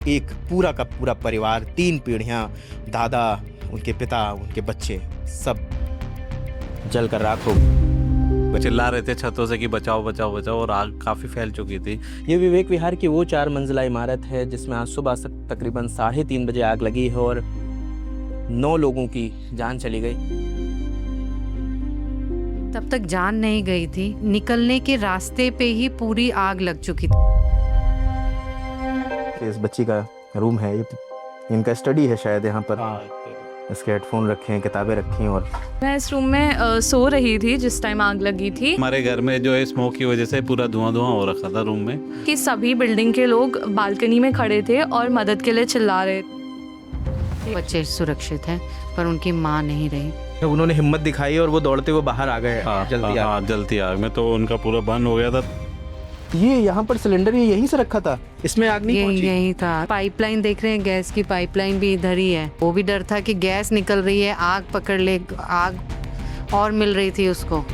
एक पूरा का पूरा परिवार, 3 पीढ़ियां, दादा, उनके पिता, उनके बच्चे, सब जलकर राख हो गए। चिल्ला रहे थे छतों से कि बचाओ बचाओ बचाओ, और आग काफ़ी फैल चुकी थी। ये विवेक विहार की वो 4 मंजिला इमारत है जिसमें आज सुबह तकरीबन 3:30 बजे आग लगी है और 9 लोगों की जान चली गई। तब तक जान नहीं गई थी, निकलने के रास्ते पे ही पूरी आग लग चुकी थी। इस बच्ची का रूम है, इनका स्टडी है शायद यहाँ पर। इसके हेडफोन रखे हैं, किताबें रखी हैं। और मैं इस रूम में सो रही थी जिस टाइम आग लगी थी। हमारे घर में जो है स्मोक की वजह से पूरा धुआं धुआं हो रखा था रूम में, कि सभी बिल्डिंग के लोग बालकनी में खड़े थे और मदद के लिए चिल्ला रहे थे। बच्चे सुरक्षित हैं पर उनकी माँ नहीं रही। तो उन्होंने हिम्मत दिखाई और वो दौड़ते हुए बाहर आ गए जलती आग में, तो उनका पूरा बंद हो गया था। ये यहाँ पर सिलेंडर ये यहीं से रखा था, इसमें आग नहीं पहुंची। यही था। पाइपलाइन देख रहे हैं, गैस की पाइपलाइन भी इधर ही है। वो भी डर था कि गैस निकल रही है, आग पकड़ ले, आग और मिल रही थी उसको।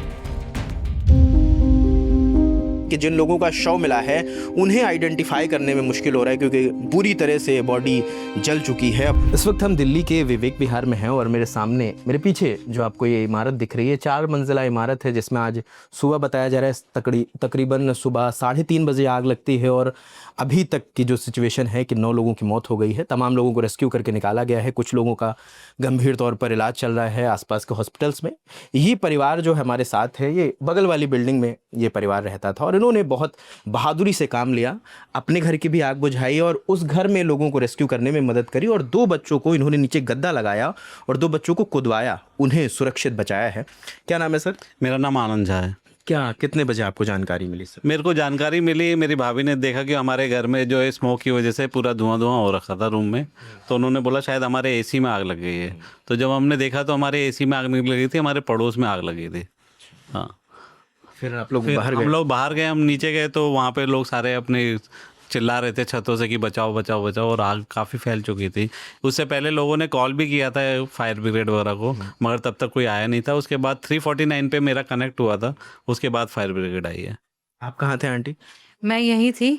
कि जिन लोगों का शव मिला है उन्हें आइडेंटिफाई करने में मुश्किल हो रहा है क्योंकि पूरी तरह से बॉडी जल चुकी है। इस वक्त हम दिल्ली के विवेक विहार में हैं और मेरे सामने, मेरे पीछे जो आपको ये इमारत दिख रही है, 4 मंजिला इमारत है जिसमें आज सुबह बताया जा रहा है तकरीबन सुबह 3:30 बजे आग लगती है और अभी तक की जो सिचुएशन है कि 9 लोगों की मौत हो गई है। तमाम लोगों को रेस्क्यू करके निकाला गया है, कुछ लोगों का गंभीर तौर पर इलाज चल रहा है आसपास के हॉस्पिटल्स में। ये परिवार जो हमारे साथ है, ये बगल वाली बिल्डिंग में ये परिवार रहता था और इन्होंने बहुत बहादुरी से काम लिया, अपने घर की भी आग बुझाई और उस घर में लोगों को रेस्क्यू करने में मदद करी और 2 बच्चों को इन्होंने नीचे गद्दा लगाया और 2 बच्चों को कुदवाया, उन्हें सुरक्षित बचाया है। क्या नाम है सर? मेरा नाम आनंद झा है। क्या कितने बजे आपको जानकारी मिली सर? मेरे को जानकारी मिली, मेरी भाभी ने देखा कि हमारे घर में जो है स्मोक की वजह से पूरा धुआं धुआं हो रखा था रूम में, तो उन्होंने बोला शायद हमारे एसी में आग लग गई है। तो जब हमने देखा तो हमारे एसी में आग नहीं लगी थी, हमारे पड़ोस में आग लगी थी। हाँ, फिर आप लोग फिर बाहर गए? हम लोग बाहर गए, हम नीचे गए तो वहाँ पे लोग सारे अपने चिल्ला रहे थे छतों से कि बचाओ बचाओ बचाओ, और आग काफ़ी फैल चुकी थी। उससे पहले लोगों ने कॉल भी किया था फायर ब्रिगेड वगैरह को, मगर तब तक कोई आया नहीं था। उसके बाद 349 पे मेरा कनेक्ट हुआ था, उसके बाद फायर ब्रिगेड आई है। आप कहाँ थे आंटी? मैं यही थी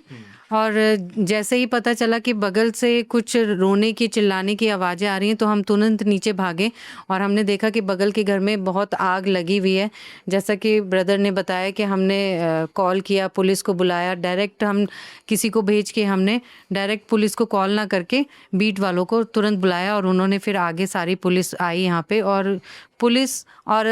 और जैसे ही पता चला कि बगल से कुछ रोने की, चिल्लाने की आवाज़ें आ रही हैं तो हम तुरंत नीचे भागे और हमने देखा कि बगल के घर में बहुत आग लगी हुई है। जैसा कि ब्रदर ने बताया कि हमने कॉल किया, पुलिस को बुलाया, डायरेक्ट हम किसी को भेज के हमने डायरेक्ट पुलिस को कॉल ना करके बीट वालों को तुरंत बुलाया और उन्होंने फिर आगे सारी पुलिस आई यहाँ पे। और पुलिस और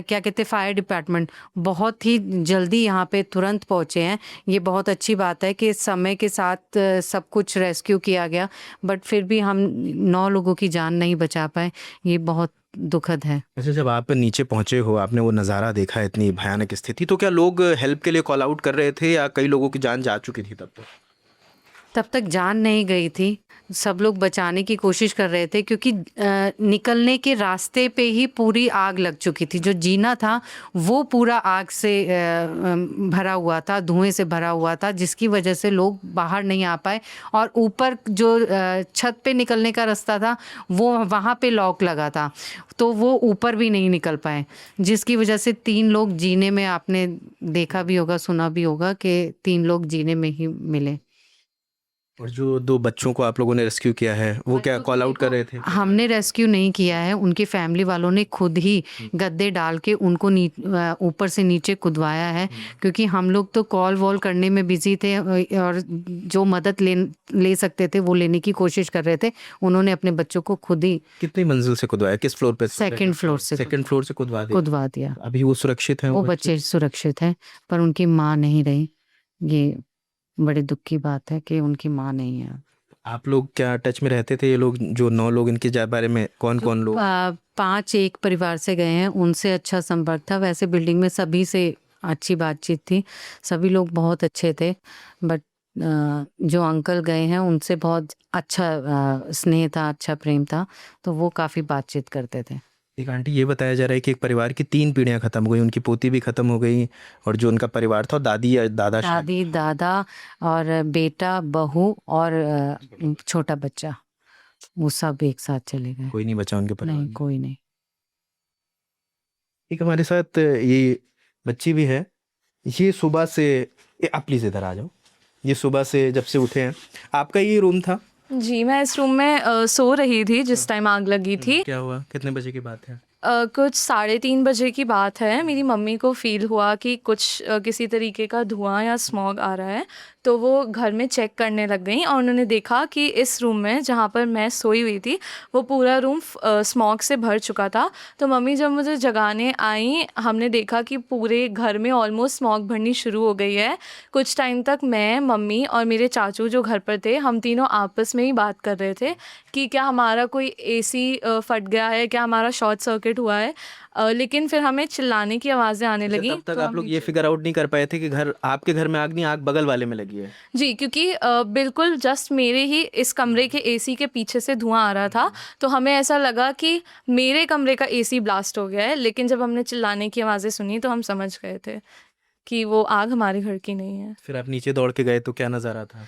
क्या कहते हैं, फायर डिपार्टमेंट बहुत ही जल्दी यहाँ पे तुरंत पहुँचे हैं। ये बहुत अच्छी बात है कि समय के साथ सब कुछ रेस्क्यू किया गया, बट फिर भी हम 9 लोगों की जान नहीं बचा पाए। ये बहुत दुखद है। अच्छा, जब आप नीचे पहुंचे हो, आपने वो नज़ारा देखा, इतनी भयानक स्थिति, तो क्या लोग हेल्प के लिए कॉल आउट कर रहे थे या कई लोगों की जान जा चुकी थी तब तक जान नहीं गई थी, सब लोग बचाने की कोशिश कर रहे थे क्योंकि निकलने के रास्ते पे ही पूरी आग लग चुकी थी। जो जीना था वो पूरा आग से भरा हुआ था, धुएं से भरा हुआ था, जिसकी वजह से लोग बाहर नहीं आ पाए। और ऊपर जो छत पे निकलने का रास्ता था वो वहाँ पे लॉक लगा था, तो वो ऊपर भी नहीं निकल पाए, जिसकी वजह से 3 लोग जीने में, आपने देखा भी होगा, सुना भी होगा कि 3 लोग जीने में ही मिले। और जो 2 बच्चों को आप लोगों ने रेस्क्यू किया है वो क्या कॉल आउट कर रहे थे? हमने रेस्क्यू नहीं किया है, उनकी फैमिली वालों ने खुद ही गद्दे डाल के उनको ऊपर से नीचे कुदवाया है, क्योंकि हम लोग तो कॉल वॉल करने में बिजी थे और जो मदद ले सकते थे वो लेने की कोशिश कर रहे थे। उन्होंने अपने बच्चों को खुद ही। कितनी मंजिल से कुदवाया? किस फ्लोर पे? सेकंड फ्लोर से। सेकंड फ्लोर से कुदवा दिया। अभी वो सुरक्षित हैं? वो बच्चे सुरक्षित हैं पर उनकी माँ नहीं रही। ये बड़े दुख की बात है कि उनकी माँ नहीं है। आप लोग क्या टच में रहते थे? ये लोग जो 9 लोग, इनके बारे में कौन कौन लोग? 5 एक परिवार से गए हैं, उनसे अच्छा संपर्क था। वैसे बिल्डिंग में सभी से अच्छी बातचीत थी, सभी लोग बहुत अच्छे थे, बट जो अंकल गए हैं उनसे बहुत अच्छा स्नेह था, अच्छा प्रेम था, तो वो काफ़ी बातचीत करते थे। एक आंटी, ये बताया जा रहा है कि एक परिवार की 3 पीढ़ियां खत्म हो गई, उनकी पोती भी खत्म हो गई और जो उनका परिवार था, दादी या दादा, दादा और बेटा, बहू और छोटा बच्चा, वो सब एक साथ चले गए। कोई नहीं बचा उनके परिवार? नहीं, कोई नहीं। एक हमारे साथ ये बच्ची भी है। ये सुबह से, आप प्लीज़ इधर आ जाओ। ये सुबह से जब से उठे हैं, आपका ये रूम था? जी, मैं इस रूम में सो रही थी जिस टाइम आग लगी थी। क्या हुआ, कितने बजे की बात है? कुछ 3:30 बजे की बात है। मेरी मम्मी को फ़ील हुआ कि कुछ किसी तरीके का धुआँ या स्मॉग आ रहा है, तो वो घर में चेक करने लग गईं और उन्होंने देखा कि इस रूम में जहाँ पर मैं सोई हुई थी, वो पूरा रूम स्मॉग से भर चुका था। तो मम्मी जब मुझे जगाने आईं, हमने देखा कि पूरे घर में ऑलमोस्ट स्मॉग भरनी शुरू हो गई है। कुछ टाइम तक मैं, मम्मी और मेरे चाचू जो घर पर थे, हम तीनों आपस में ही बात कर रहे थे कि क्या हमारा कोई एसी फट गया है, क्या हमारा शॉर्ट सर्किट हुआ है। लेकिन फिर हमें चिल्लाने की आवाज़ें आने अच्छा, लगी, तब तक तो आप हम लोग ये नीचे फिगर आउट नहीं कर पाए थे कि घर आपके घर में आग नहीं, आग बगल वाले में लगी है? जी, क्योंकि बिल्कुल जस्ट मेरे ही इस कमरे के एसी के पीछे से धुआँ आ रहा था, तो हमें ऐसा लगा कि मेरे कमरे का एसी ब्लास्ट हो गया है। लेकिन जब हमने चिल्लाने की आवाज़ें सुनी तो हम समझ गए थे कि वो आग हमारे घर की नहीं है। फिर आप नीचे दौड़ के गए तो क्या नज़ारा था?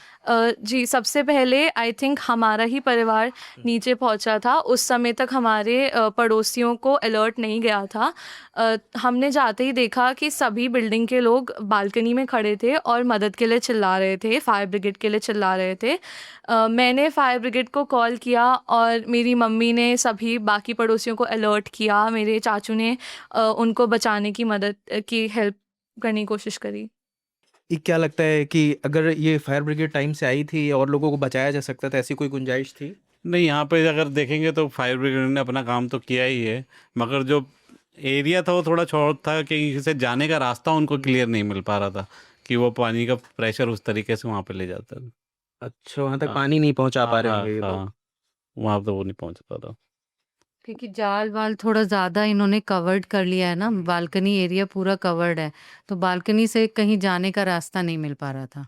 जी, सबसे पहले आई थिंक हमारा ही परिवार नीचे पहुंचा था। उस समय तक हमारे पड़ोसियों को अलर्ट नहीं गया था। हमने जाते ही देखा कि सभी बिल्डिंग के लोग बालकनी में खड़े थे और मदद के लिए चिल्ला रहे थे, फायर ब्रिगेड के लिए चिल्ला रहे थे। मैंने फायर ब्रिगेड को कॉल किया और मेरी मम्मी ने सभी बाकी पड़ोसियों को अलर्ट किया। मेरे चाचू ने उनको बचाने की मदद की हेल्प करने की कोशिश करी। ये क्या लगता है कि अगर ये फायर ब्रिगेड टाइम से आई थी और लोगों को बचाया जा सकता था, ऐसी कोई गुंजाइश थी? नहीं, यहाँ पे अगर देखेंगे तो फायर ब्रिगेड ने अपना काम तो किया ही है, मगर जो एरिया था वो थोड़ा शॉर्ट था कि से जाने का रास्ता उनको क्लियर नहीं मिल पा रहा था कि वो पानी का प्रेशर उस तरीके से वहाँ पे ले जाता है। अच्छा, वहाँ तक हाँ पानी नहीं पहुँचा हाँ पा रहे हाँ होंगे ये लोग। हाँ, वहाँ तो वो नहीं पहुँच पा रहा। क्योंकि जाल-वाल थोड़ा ज़्यादा इन्होंने कवर्ड कर लिया है ना, बालकनी एरिया पूरा कवर्ड है, तो बालकनी से कहीं जाने का रास्ता नहीं मिल पा रहा था।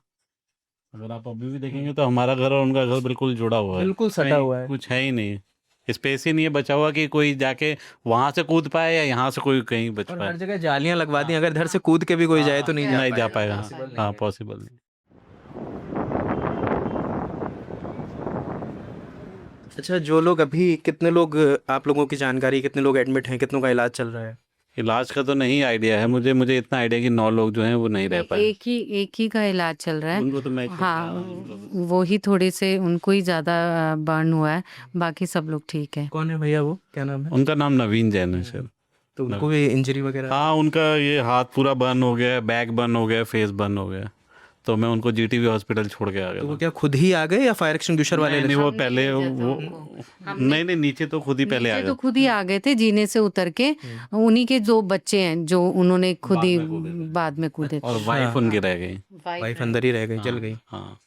अगर आप अभी भी देखेंगे तो हमारा घर और उनका घर बिल्कुल जुड़ा हुआ है, बिल्कुल सटा कहीं हुआ है। कुछ है ही नहीं, स्पेस ही नहीं है बचा हुआ कि कोई जाके वहां से कूद पाए या यहाँ से कोई कहीं बच और पाए। हर जगह जालियां लगवा दी, अगर इधर से कूद के भी कोई जाए तो नहीं जा नहीं जा पाएगा, पाएगा। पॉसिबल नहीं हाँ, है। पॉसिबल नहीं। अच्छा, जो लोग अभी, कितने लोग, आप लोगों की जानकारी, कितने लोग एडमिट हैं, कितनों का इलाज चल रहा है? इलाज का तो नहीं आइडिया है मुझे, इतना आइडिया कि 9 लोग जो हैं वो नहीं रह नहीं, पाए। एक ही का इलाज चल रहा है। उनको तो मैं हाँ, वो ही थोड़े से उनको ही ज़्यादा बर्न हुआ है, बाकी सब लोग ठीक है। कौन है भैया वो, क्या नाम है? उनका नाम नवीन जैन है सर। तो उनको भी इंजरी वगैरह? हाँ, उनका ये हाथ पूरा बर्न हो गया है, बैक बर्न हो गया है, फेस बर्न हो गया है। तो मैं उनको जीटीवी हॉस्पिटल छोड़ के आ गया तो वो था। क्या खुद ही आ गए या फायर एक्सटिंग्विशर वाले नहीं, ने? वो हमने पहले भेजा था वो उनको। नहीं नहीं, नीचे तो खुद ही पहले आ नीचे गए। तो खुद ही आ गए थे जीने से उतर के। उन्हीं के जो बच्चे हैं जो उन्होंने खुद ही बाद में कूदे और थे। वाइफ उनकी रह गई। वाइफ अंदर ही रह गई, जल गई? हाँ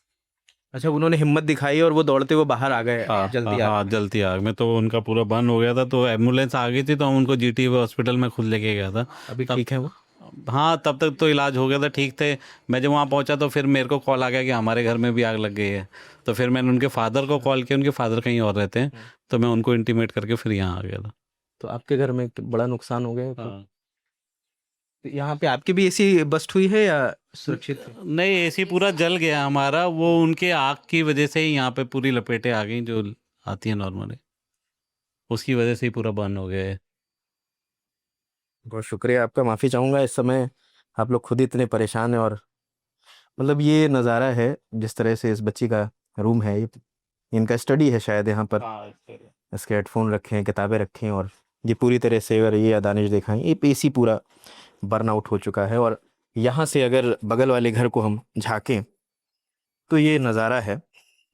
अच्छा, उन्होंने हिम्मत दिखाई और वो दौड़ते हुए बाहर आ गए हाँ जल्दी हाँ, आग में। जलती आग में तो उनका पूरा बंद हो गया था, तो एम्बुलेंस आ गई थी तो हम उनको जीटीवी हॉस्पिटल में खुद लेके गया था। अभी तब ठीक है वो? हाँ, तब तक तो इलाज हो गया था, ठीक थे। मैं जब वहाँ पहुँचा तो फिर मेरे को कॉल आ गया कि हमारे घर में भी आग लग गई है। तो फिर मैंने उनके फादर को कॉल किया, उनके फादर कहीं और रहते हैं, तो मैं उनको इंटीमेट करके फिर यहाँ आ गया था। तो आपके घर में बड़ा नुकसान हो गया तो हाँ, यहाँ पे आपकी भी एसी बस्ट हुई है या सुरक्षित है? नहीं, एसी पूरा जल गया हमारा, वो उनके आग की वजह से ही यहाँ पे पूरी लपेटें आ गई जो आती है नॉर्मली, उसकी वजह से ही पूरा बंद हो गया है। बहुत शुक्रिया आपका, माफ़ी चाहूँगा। इस समय आप लोग खुद ही इतने परेशान हैं और मतलब ये नज़ारा है जिस तरह से इस बच्ची का रूम है, ये इनका स्टडी है शायद यहाँ पर। इसके हेडफोन रखे हैं, किताबें रखी हैं और ये पूरी तरह से, अगर ये दानिश दिखाएं, ये एसी पूरा बर्न आउट हो चुका है। और यहाँ से अगर बगल वाले घर को हम झांकें तो ये नज़ारा है।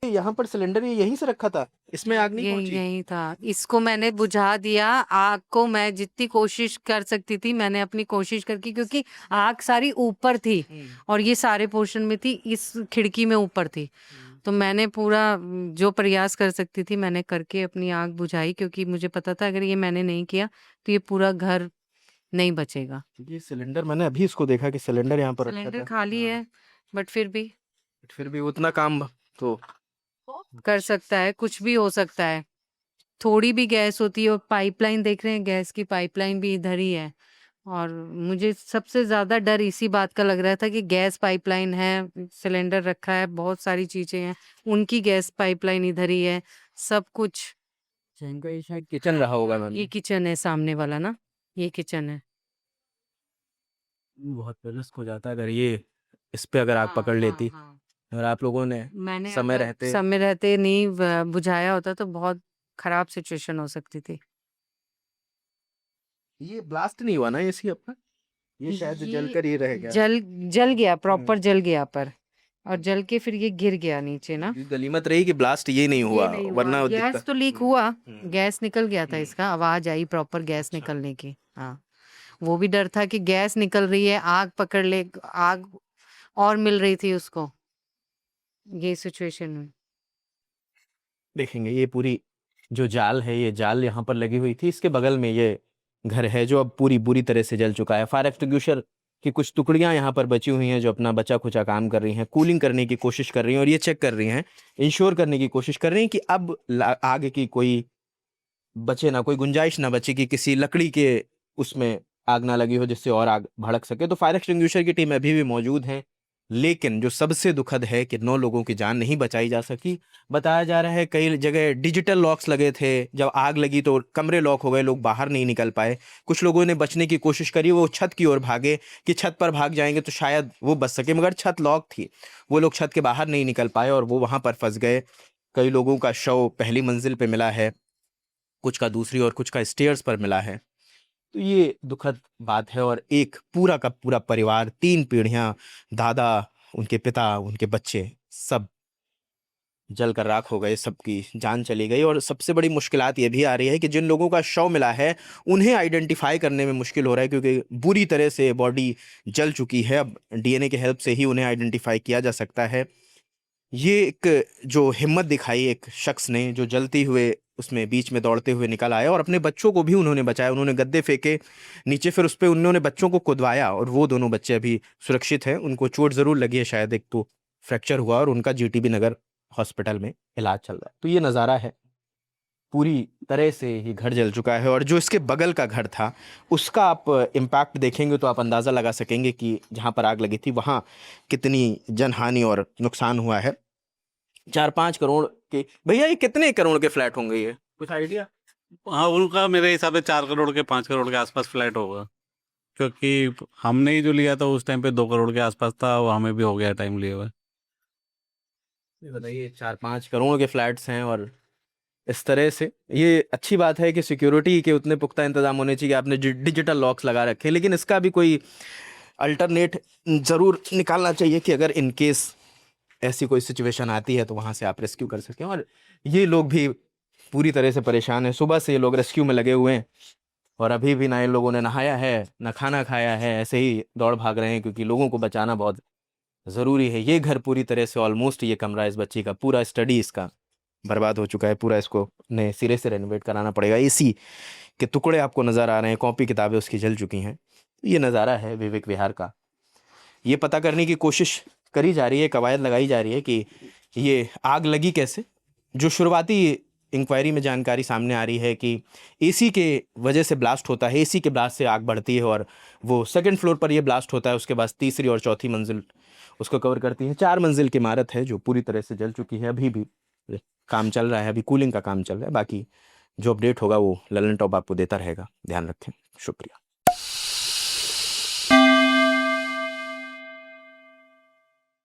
यहाँ पर सिलेंडर ये यहीं से रखा था, इसमें आग नहीं ये पहुंची? यही था, इसको मैंने बुझा दिया। आग को मैं जितनी कोशिश कर सकती थी मैंने अपनी कोशिश करके, क्योंकि आग सारी ऊपर थी और ये सारे पोर्शन में थी, इस खिड़की में ऊपर थी। तो मैंने पूरा जो प्रयास कर सकती थी मैंने करके अपनी आग बुझाई, क्योंकि मुझे पता था अगर ये मैंने नहीं किया तो ये पूरा घर नहीं बचेगा। ये सिलेंडर, मैंने अभी इसको देखा कि सिलेंडर यहाँ पर रखा सिलेंडर था। खाली है, बट फिर भी उतना काम तो कर सकता है, कुछ भी हो सकता है। थोड़ी भी गैस होती है और पाइपलाइन देख रहे हैं, गैस की पाइपलाइन भी इधर ही है। और मुझे सबसे ज़्यादा डर इसी बात का लग रहा था कि गैस पाइपलाइन है, सिलेंडर रखा है, बहुत सारी चीज़ें हैं, उनकी गैस पाइपलाइन इधर ही है, सब कुछ। इनका ये शायद किचन रहा होगा मैम। ये किचन है सामने वाला ना, ये किचन है। बहुत रिस्क हो जाता अगर ये इस पे अगर आग हाँ, पकड़ हाँ, लेती। हाँ। और आप लोगों ने मैंने समय अगर रहते समय रहते नहीं बुझाया होता तो बहुत खराब सिचुएशन हो सकती थी। ये ब्लास्ट नहीं हुआ ना एसी आपका? ये शायद जलकर ही रह गया। जल गया, प्रॉपर जल गया पर, और जल के फिर ये गिर गया नीचे ना। ये गनीमत रही कि ब्लास्ट ये नहीं ये हुआ, नहीं हुआ, वरना गैस दिक्कत। तो लीक हुआ, गैस निकल गया था, इसका आवाज आई प्रॉपर गैस निकलने की। हाँ, वो भी डर था कि गैस निकल रही है, आग पकड़ ले, आग और मिल रही थी उसको, ये सिचुएशन में। देखेंगे ये पूरी जो जाल है, ये जाल यहाँ पर लगी हुई थी, इसके बगल में ये घर है जो अब पूरी बुरी तरह से जल चुका है। फायर एक्सटिंग्विशर की कुछ टुकड़ियां यहाँ पर बची हुई हैं जो अपना बचा खुचा काम कर रही हैं, कूलिंग करने की कोशिश कर रही हैं और ये चेक कर रही हैं, इंश्योर करने की कोशिश कर रही हैं कि अब आग की कोई बचे ना, कोई गुंजाइश ना बचे कि किसी लकड़ी के उसमें आग ना लगी हो जिससे और आग भड़क सके। तो फायर एक्सटिंग्विशर की टीम अभी भी मौजूद है, लेकिन जो सबसे दुखद है कि 9 लोगों की जान नहीं बचाई जा सकी। बताया जा रहा है कई जगह डिजिटल लॉक्स लगे थे, जब आग लगी तो कमरे लॉक हो गए, लोग बाहर नहीं निकल पाए। कुछ लोगों ने बचने की कोशिश करी, वो छत की ओर भागे कि छत पर भाग जाएंगे तो शायद वो बच सके, मगर छत लॉक थी, वो लोग छत के बाहर नहीं निकल पाए और वो वहां पर फंस गए। कई लोगों का शव पहली मंजिल पे मिला है, कुछ का दूसरी और कुछ का स्टेयर्स पर मिला है। तो ये दुखद बात है और एक पूरा का पूरा परिवार, 3 पीढ़ियां, दादा, उनके पिता, उनके बच्चे, सब जलकर राख हो गए, सबकी जान चली गई। और सबसे बड़ी मुश्किलात ये भी आ रही है कि जिन लोगों का शव मिला है उन्हें आइडेंटिफाई करने में मुश्किल हो रहा है, क्योंकि बुरी तरह से बॉडी जल चुकी है। अब डीएनए के हेल्प से ही उन्हें आइडेंटिफाई किया जा सकता है। ये एक जो हिम्मत दिखाई एक शख्स ने, जो जलती हुए उसमें बीच में दौड़ते हुए निकल आया और अपने बच्चों को भी उन्होंने बचाया। उन्होंने गद्दे फेंके नीचे, फिर उस पे उन्होंने बच्चों को कुदवाया और वो दोनों बच्चे अभी सुरक्षित हैं। उनको चोट ज़रूर लगी है, शायद एक तो फ्रैक्चर हुआ, और उनका जीटीबी नगर हॉस्पिटल में इलाज चल रहा है। तो ये नज़ारा है, पूरी तरह से ही घर जल चुका है। और जो इसके बगल का घर था उसका आप इम्पैक्ट देखेंगे तो आप अंदाज़ा लगा सकेंगे कि जहाँ पर आग लगी थी वहाँ कितनी जनहानि और नुकसान हुआ है। 4-5 करोड़ के, भैया ये कितने करोड़ के फ्लैट होंगे, ये कुछ आइडिया? हाँ, उनका मेरे हिसाब से 4 करोड़ के 5 करोड़ के आसपास फ्लैट होगा, क्योंकि हमने ही जो लिया था उस टाइम पे 2 करोड़ के आसपास था, वो हमें भी हो गया टाइम लिए हुए। ये बताइए, 4-5 करोड़ के फ्लैट्स हैं और इस तरह से। ये अच्छी बात है कि सिक्योरिटी के उतने पुख्ता इंतजाम होने चाहिए, आपने डिजिटल लॉक्स लगा रखे, लेकिन इसका भी कोई अल्टरनेट ज़रूर निकालना चाहिए कि अगर इन केस ऐसी कोई सिचुएशन आती है तो वहाँ से आप रेस्क्यू कर सकें। और ये लोग भी पूरी तरह से परेशान हैं, सुबह से ये लोग रेस्क्यू में लगे हुए हैं और अभी भी ना इन लोगों ने नहाया है ना खाना खाया है, ऐसे ही दौड़ भाग रहे हैं क्योंकि लोगों को बचाना बहुत ज़रूरी है। ये घर पूरी तरह से ऑलमोस्ट, ये कमरा इस बच्ची का, पूरा स्टडी इसका बर्बाद हो चुका है, पूरा इसको नए सिरे से रेनोवेट कराना पड़ेगा। एसी के टुकड़े आपको नज़र आ रहे हैं, कॉपी किताबें उसकी जल चुकी हैं। ये नज़ारा है विवेक विहार का। ये पता करने की कोशिश करी जा रही है, कवायद लगाई जा रही है कि ये आग लगी कैसे। जो शुरुआती इंक्वायरी में जानकारी सामने आ रही है कि एसी के वजह से ब्लास्ट होता है, एसी के ब्लास्ट से आग बढ़ती है और वो सेकंड फ्लोर पर ये ब्लास्ट होता है, उसके बाद तीसरी और चौथी मंजिल उसको कवर करती है। 4 मंजिल की इमारत है जो पूरी तरह से जल चुकी है। अभी भी काम चल रहा है, अभी कूलिंग का काम चल रहा है। बाकी जो अपडेट होगा वो ललन टॉप आपको देता रहेगा। ध्यान रखें, शुक्रिया।